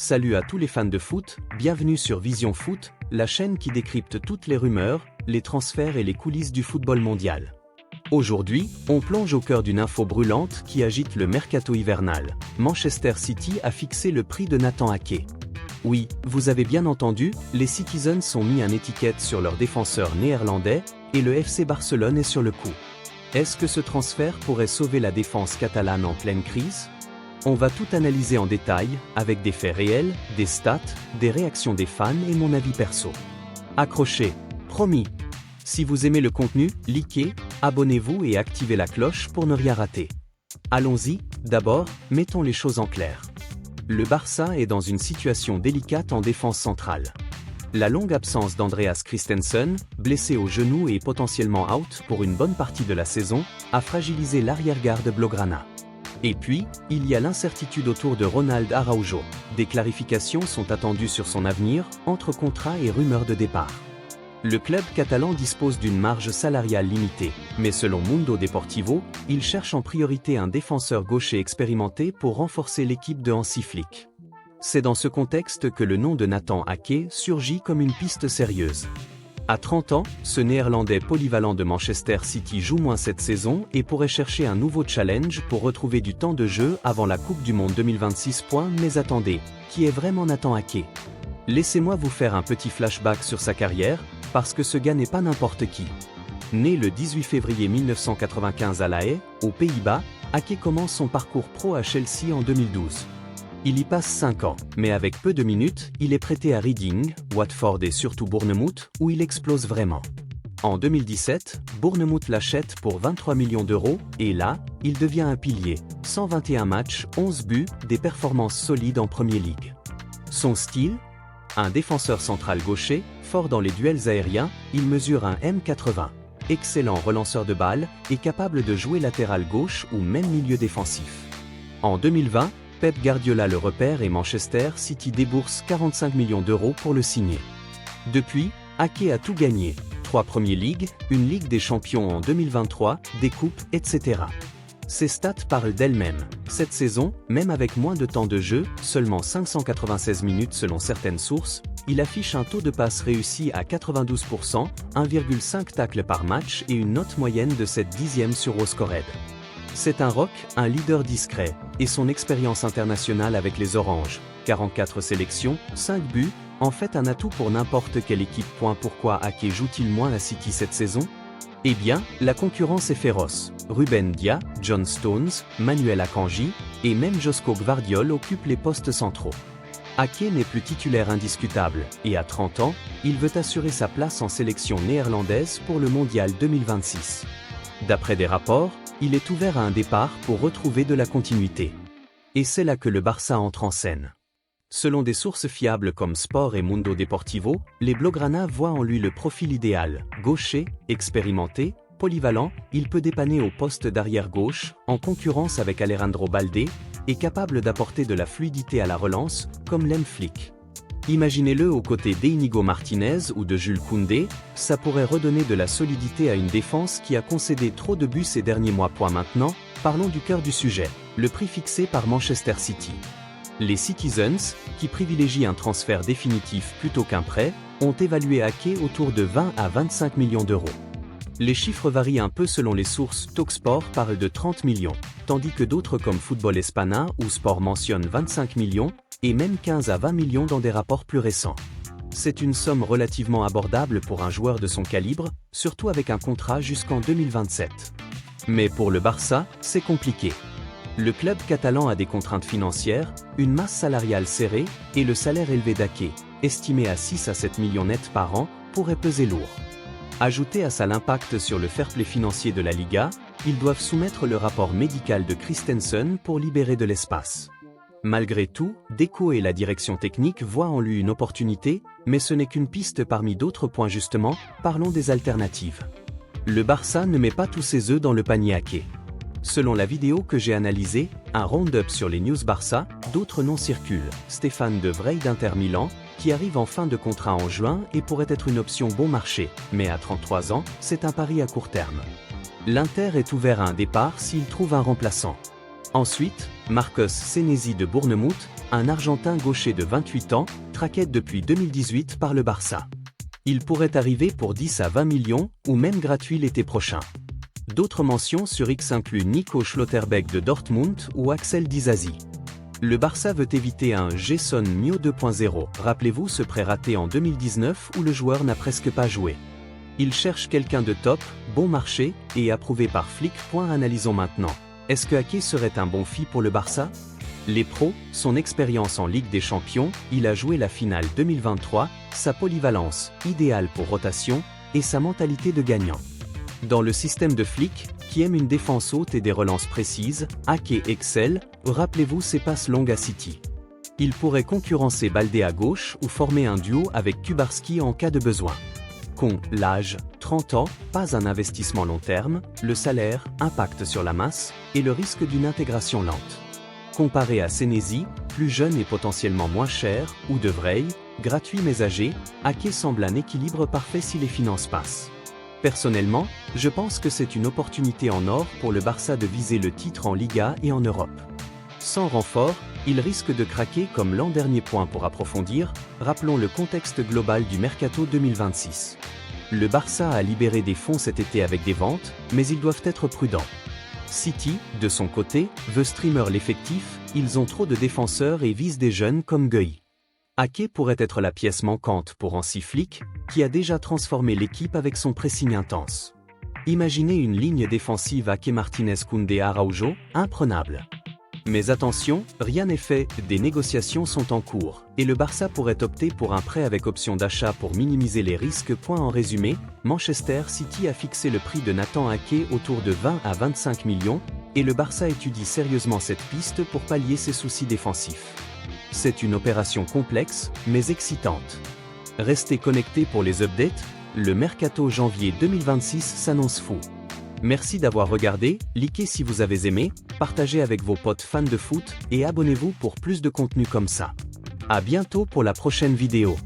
Salut à tous les fans de foot, bienvenue sur Vision Foot, la chaîne qui décrypte toutes les rumeurs, les transferts et les coulisses du football mondial. Aujourd'hui, on plonge au cœur d'une info brûlante qui agite le mercato hivernal. Manchester City a fixé le prix de Nathan Ake. Oui, vous avez bien entendu, les Citizens ont mis une étiquette sur leur défenseur néerlandais, et le FC Barcelone est sur le coup. Est-ce que ce transfert pourrait sauver la défense catalane en pleine crise ? On va tout analyser en détail, avec des faits réels, des stats, des réactions des fans et mon avis perso. Accrochez, promis. Si vous aimez le contenu, likez, abonnez-vous et activez la cloche pour ne rien rater. Allons-y, d'abord, mettons les choses en clair. Le Barça est dans une situation délicate en défense centrale. La longue absence d'Andreas Christensen, blessé au genou et potentiellement out pour une bonne partie de la saison, a fragilisé l'arrière-garde blaugrana. Et puis, il y a l'incertitude autour de Ronald Araujo. Des clarifications sont attendues sur son avenir, entre contrats et rumeurs de départ. Le club catalan dispose d'une marge salariale limitée, mais selon Mundo Deportivo, il cherche en priorité un défenseur gaucher expérimenté pour renforcer l'équipe de Hansi Flick. C'est dans ce contexte que le nom de Nathan Ake surgit comme une piste sérieuse. À 30 ans, ce néerlandais polyvalent de Manchester City joue moins cette saison et pourrait chercher un nouveau challenge pour retrouver du temps de jeu avant la Coupe du Monde 2026. Mais attendez, qui est vraiment Nathan Ake ? Laissez-moi vous faire un petit flashback sur sa carrière, parce que ce gars n'est pas n'importe qui. Né le 18 février 1995 à La Haye, aux Pays-Bas, Ake commence son parcours pro à Chelsea en 2012. Il y passe 5 ans, mais avec peu de minutes, il est prêté à Reading, Watford et surtout Bournemouth, où il explose vraiment. En 2017, Bournemouth l'achète pour 23 millions d'euros, et là, il devient un pilier. 121 matchs, 11 buts, des performances solides en Premier League. Son style ? Un défenseur central gaucher, fort dans les duels aériens, il mesure un m80. Excellent relanceur de balles, et capable de jouer latéral gauche ou même milieu défensif. En 2020, Pep Guardiola le repère et Manchester City débourse 45 millions d'euros pour le signer. Depuis, Ake a tout gagné, 3 Premier League, une Ligue des Champions en 2023, des coupes, etc. Ses stats parlent d'elles-mêmes. Cette saison, même avec moins de temps de jeu, seulement 596 minutes selon certaines sources, il affiche un taux de passe réussi à 92%, 1,5 tacles par match et une note moyenne de 7/10 sur Oscored. C'est un rock, un leader discret, et son expérience internationale avec les Oranges, 44 sélections, 5 buts, en fait un atout pour n'importe quelle équipe. Pourquoi Ake joue-t-il moins à City cette saison ? Eh bien, la concurrence est féroce. Ruben Dia, John Stones, Manuel Akanji, et même Josko Gvardiol occupent les postes centraux. Ake n'est plus titulaire indiscutable, et à 30 ans, il veut assurer sa place en sélection néerlandaise pour le Mondial 2026. D'après des rapports, il est ouvert à un départ pour retrouver de la continuité. Et c'est là que le Barça entre en scène. Selon des sources fiables comme Sport et Mundo Deportivo, les Blaugrana voient en lui le profil idéal, gaucher, expérimenté, polyvalent, il peut dépanner au poste d'arrière gauche, en concurrence avec Alejandro Balde, et capable d'apporter de la fluidité à la relance, comme l'aime Flick. Imaginez-le aux côtés d'Inigo Martinez ou de Jules Koundé, ça pourrait redonner de la solidité à une défense qui a concédé trop de buts ces derniers mois. Maintenant, parlons du cœur du sujet, le prix fixé par Manchester City. Les Citizens, qui privilégient un transfert définitif plutôt qu'un prêt, ont évalué Ake autour de 20 à 25 millions d'euros. Les chiffres varient un peu selon les sources. Talksport parle de 30 millions, tandis que d'autres comme Football Espana ou Sport mentionnent 25 millions, et même 15 à 20 millions dans des rapports plus récents. C'est une somme relativement abordable pour un joueur de son calibre, surtout avec un contrat jusqu'en 2027. Mais pour le Barça, c'est compliqué. Le club catalan a des contraintes financières, une masse salariale serrée, et le salaire élevé d'Ake, estimé à 6 à 7 millions nets par an, pourrait peser lourd. Ajoutez à ça l'impact sur le fair-play financier de la Liga, ils doivent soumettre le rapport médical de Christensen pour libérer de l'espace. Malgré tout, Deco et la direction technique voient en lui une opportunité, mais ce n'est qu'une piste parmi d'autres points. Justement, parlons des alternatives. Le Barça ne met pas tous ses œufs dans le panier Ake. Selon la vidéo que j'ai analysée, un round-up sur les news Barça, d'autres noms circulent. Stéphane de Vrij d'Inter Milan, qui arrive en fin de contrat en juin et pourrait être une option bon marché, mais à 33 ans, c'est un pari à court terme. L'Inter est ouvert à un départ s'il trouve un remplaçant. Ensuite, Marcos Senesi de Bournemouth, un Argentin gaucher de 28 ans, traqué depuis 2018 par le Barça. Il pourrait arriver pour 10 à 20 millions, ou même gratuit l'été prochain. D'autres mentions sur X incluent Nico Schlotterbeck de Dortmund ou Axel Disasi. Le Barça veut éviter un Jason Mio 2.0. Rappelez-vous ce prêt raté en 2019 où le joueur n'a presque pas joué. Il cherche quelqu'un de top, bon marché, et approuvé par Flick. Analysons maintenant. Est-ce que Ake serait un bon fit pour le Barça? Les pros, son expérience en Ligue des Champions, il a joué la finale 2023, sa polyvalence, idéale pour rotation, et sa mentalité de gagnant. Dans le système de Flick, qui aime une défense haute et des relances précises, Ake excelle, rappelez-vous ses passes longues à City. Il pourrait concurrencer Baldé à gauche ou former un duo avec Kubarski en cas de besoin. L'âge, 30 ans, pas un investissement long terme, le salaire, impact sur la masse, et le risque d'une intégration lente. Comparé à Senesi, plus jeune et potentiellement moins cher, ou De Vrij, gratuit mais âgé, Ake semble un équilibre parfait si les finances passent. Personnellement, je pense que c'est une opportunité en or pour le Barça de viser le titre en Liga et en Europe. Sans renfort, il risque de craquer comme l'an dernier. Pour approfondir, rappelons le contexte global du Mercato 2026. Le Barça a libéré des fonds cet été avec des ventes, mais ils doivent être prudents. City, de son côté, veut streamer l'effectif, ils ont trop de défenseurs et visent des jeunes comme Gueye. Ake pourrait être la pièce manquante pour Hansi Flick, qui a déjà transformé l'équipe avec son pressing intense. Imaginez une ligne défensive Ake Martinez Koundé Araujo, imprenable. Mais attention, rien n'est fait, des négociations sont en cours, et le Barça pourrait opter pour un prêt avec option d'achat pour minimiser les risques. En résumé, Manchester City a fixé le prix de Nathan Ake autour de 20 à 25 millions, et le Barça étudie sérieusement cette piste pour pallier ses soucis défensifs. C'est une opération complexe, mais excitante. Restez connectés pour les updates, le Mercato janvier 2026 s'annonce fou. Merci d'avoir regardé, likez si vous avez aimé, partagez avec vos potes fans de foot et abonnez-vous pour plus de contenu comme ça. À bientôt pour la prochaine vidéo.